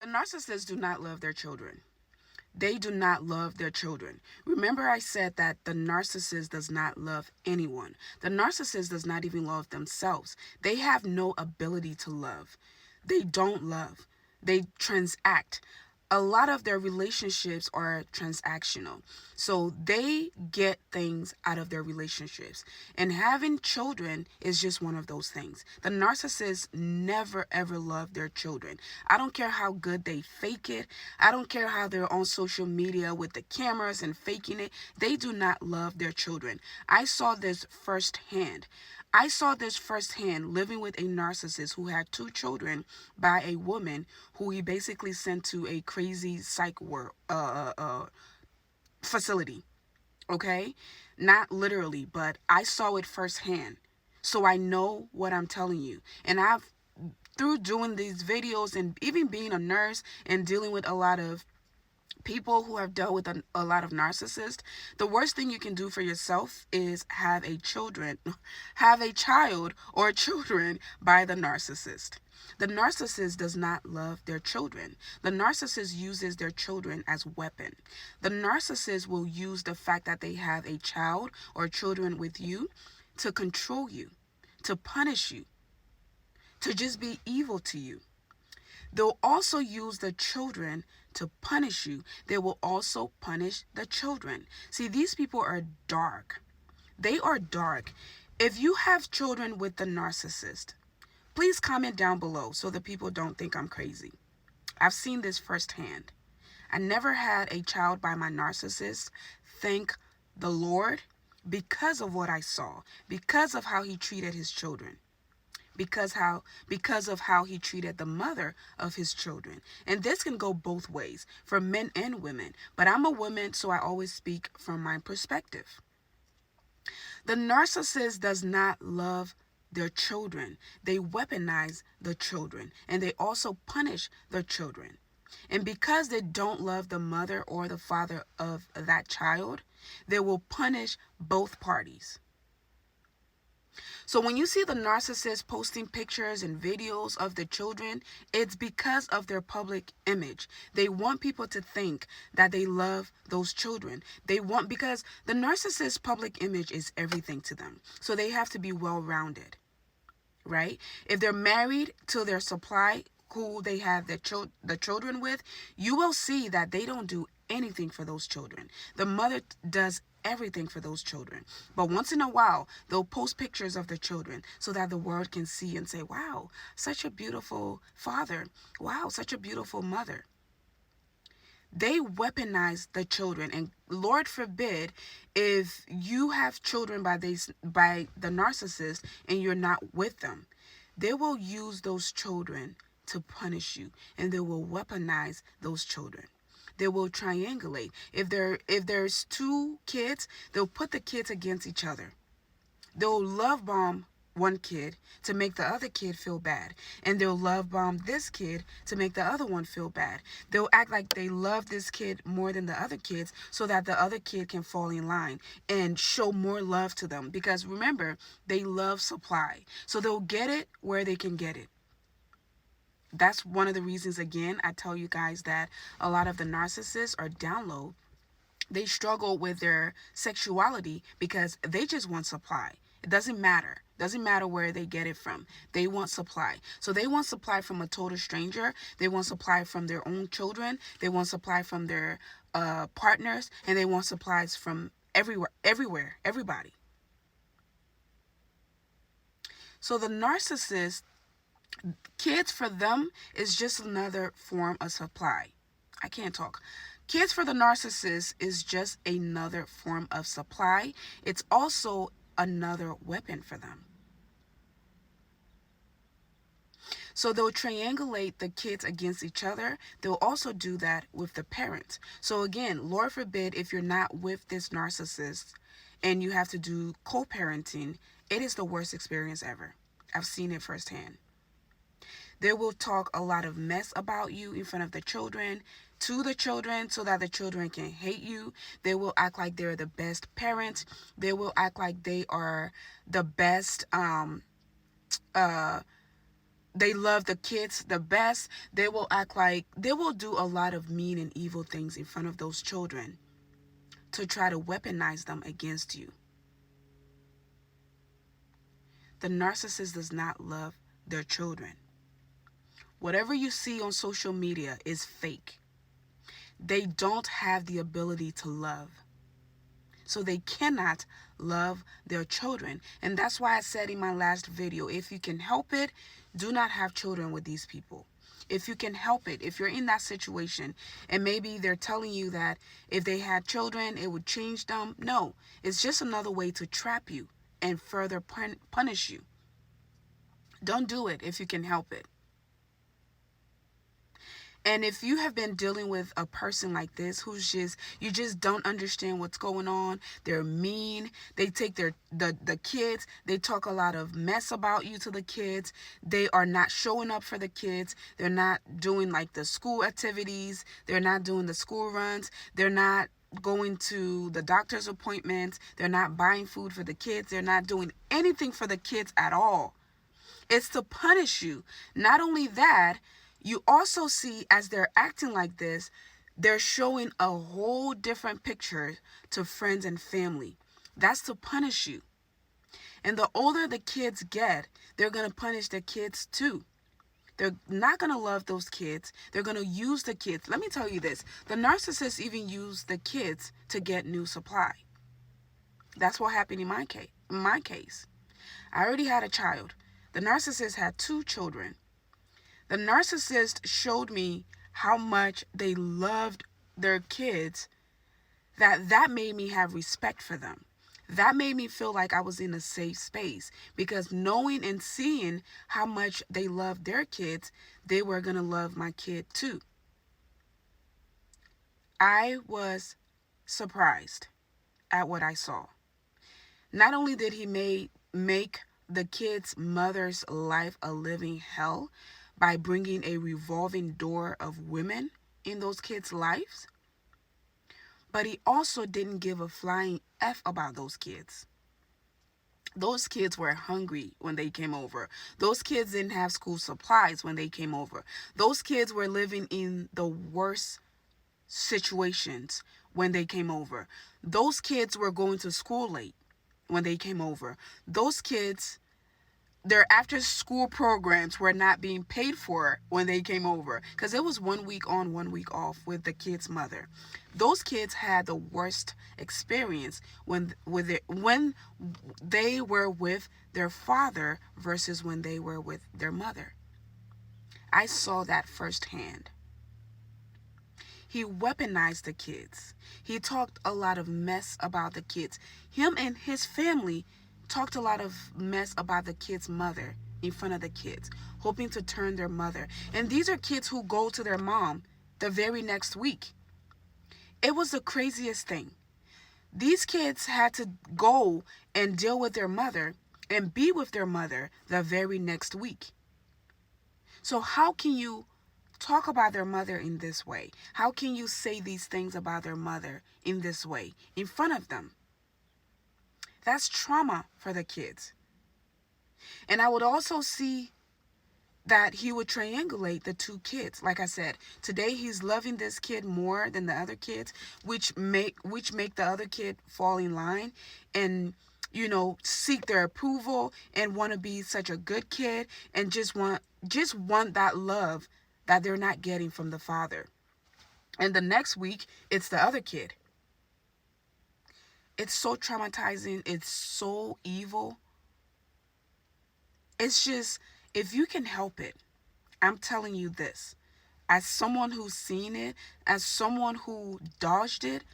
The narcissists do not love their children. They do not love their children. Remember I said that the narcissist does not love anyone. The narcissist does not even love themselves. They have no ability to love. They don't love. They transact. A lot of their relationships are transactional. So they get things out of their relationships. And having children is just one of those things. The narcissists never ever love their children. I don't care how good they fake it. I don't care how they're on social media with the cameras and faking it. They do not love their children. I saw this firsthand. I saw this firsthand living with a narcissist who had two children by a woman who he basically sent to a crazy psych ward, facility. Okay? Not literally, but I saw it firsthand. So I know what I'm telling you. And through doing these videos and even being a nurse and dealing with a lot of people who have dealt with a lot of narcissists, the worst thing you can do for yourself is have a child or children by the narcissist. The narcissist does not love their children. The narcissist uses their children as weapon. The narcissist will use the fact that they have a child or children with you to control you, to punish you, to just be evil to you. They'll also use the children to punish you. They will also punish the children. See, these people are dark. They are dark. If you have children with the narcissist, please comment down below so that people don't think I'm crazy. I've seen this firsthand. I never had a child by my narcissist. Thank the Lord, because of what I saw, because of how he treated his children. Because of how he treated the mother of his children. And this can go both ways for men and women, but I'm a woman, so I always speak from my perspective. The narcissist does not love their children. They weaponize the children, and they also punish the children. And because they don't love the mother or the father of that child, they will punish both parties. So when you see the narcissist posting pictures and videos of the children, it's because of their public image. They want people to think that they love those children. Because the narcissist's public image is everything to them. So they have to be well-rounded, right? If they're married to their supply, who they have the children with, you will see that they don't do anything for those children. The mother does everything for those children. But once in a while, they'll post pictures of the children so that the world can see and say, wow, such a beautiful father. Wow, such a beautiful mother. They weaponize the children, and Lord forbid if you have children by the narcissist and you're not with them, they will use those children to punish you, and they will weaponize those children. They will triangulate. If there's two kids, they'll put the kids against each other. They'll love bomb one kid to make the other kid feel bad, and they'll love bomb this kid to make the other one feel bad. They'll act like they love this kid more than the other kids so that the other kid can fall in line and show more love to them, because remember, they love supply. So they'll get it where they can get it. That's one of the reasons, again, I tell you guys that a lot of the narcissists are down low. They struggle with their sexuality because they just want supply. It doesn't matter. Doesn't matter where they get it from. They want supply. So they want supply from a total stranger. They want supply from their own children. They want supply from their partners. And they want supplies from everywhere, everybody. So the narcissist, kids for them is just another form of supply. I can't talk. Kids for the narcissist is just another form of supply. It's also another weapon for them. So they'll triangulate the kids against each other. They'll also do that with the parents. So again, Lord forbid if you're not with this narcissist and you have to do co-parenting, it is the worst experience ever. I've seen it firsthand. They will talk a lot of mess about you in front of the children, to the children, so that the children can hate you. They will act like they're the best parents. They will act like they are the best they love the kids the best. They will act like they will do a lot of mean and evil things in front of those children to try to weaponize them against you. The narcissist does not love their children. Whatever you see on social media is fake. They don't have the ability to love. So they cannot love their children. And that's why I said in my last video, if you can help it, do not have children with these people. If you can help it, if you're in that situation and maybe they're telling you that if they had children, it would change them. No, it's just another way to trap you and further punish you. Don't do it if you can help it. And if you have been dealing with a person like this who's you just don't understand what's going on, they're mean, they take the kids, they talk a lot of mess about you to the kids, they are not showing up for the kids, they're not doing like the school activities, they're not doing the school runs, they're not going to the doctor's appointments, they're not buying food for the kids, they're not doing anything for the kids at all. It's to punish you. Not only that, you also see as they're acting like this, they're showing a whole different picture to friends and family. That's to punish you. And the older the kids get, they're going to punish their kids too. They're not going to love those kids. They're going to use the kids. Let me tell you this. The narcissists even use the kids to get new supply. That's what happened in my case. I already had a child. The narcissist had 2 children. The narcissist showed me how much they loved their kids, that made me have respect for them. That made me feel like I was in a safe space, because knowing and seeing how much they loved their kids, they were going to love my kid too. I was surprised at what I saw. Not only did he make the kid's mother's life a living hell by bringing a revolving door of women in those kids' lives, but he also didn't give a flying F about those kids. Those kids were hungry when they came over. Those kids didn't have school supplies when they came over. Those kids were living in the worst situations when they came over. Those kids were going to school late when they came over. Those kids, their after school programs were not being paid for when they came over, because it was 1 week on, 1 week off with the kid's mother. Those kids had the worst experience when they were with their father versus when they were with their mother. I saw that firsthand. He weaponized the kids. He talked a lot of mess about the kids. Him and his family talked a lot of mess about the kid's mother in front of the kids, hoping to turn their mother. And these are kids who go to their mom the very next week. It was the craziest thing. These kids had to go and deal with their mother and be with their mother the very next week. So how can you talk about their mother in this way? How can you say these things about their mother in this way in front of them? That's trauma for the kids. And I would also see that he would triangulate the 2 kids. Like I said, today he's loving this kid more than the other kids, which make the other kid fall in line and, seek their approval and want to be such a good kid and just want that love that they're not getting from the father. And the next week, it's the other kid. It's so traumatizing. It's so evil. It's just, if you can help it, I'm telling you this, as someone who's seen it, as someone who dodged it,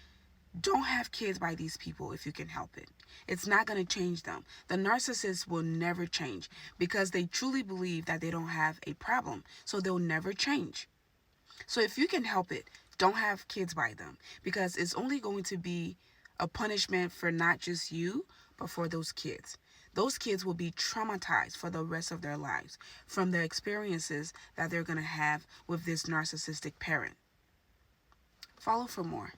don't have kids by these people if you can help it. It's not going to change them. The narcissists will never change because they truly believe that they don't have a problem, so they'll never change. So if you can help it, don't have kids by them, because it's only going to be a punishment for not just you, but for those kids. Those kids will be traumatized for the rest of their lives from the experiences that they're going to have with this narcissistic parent. Follow for more.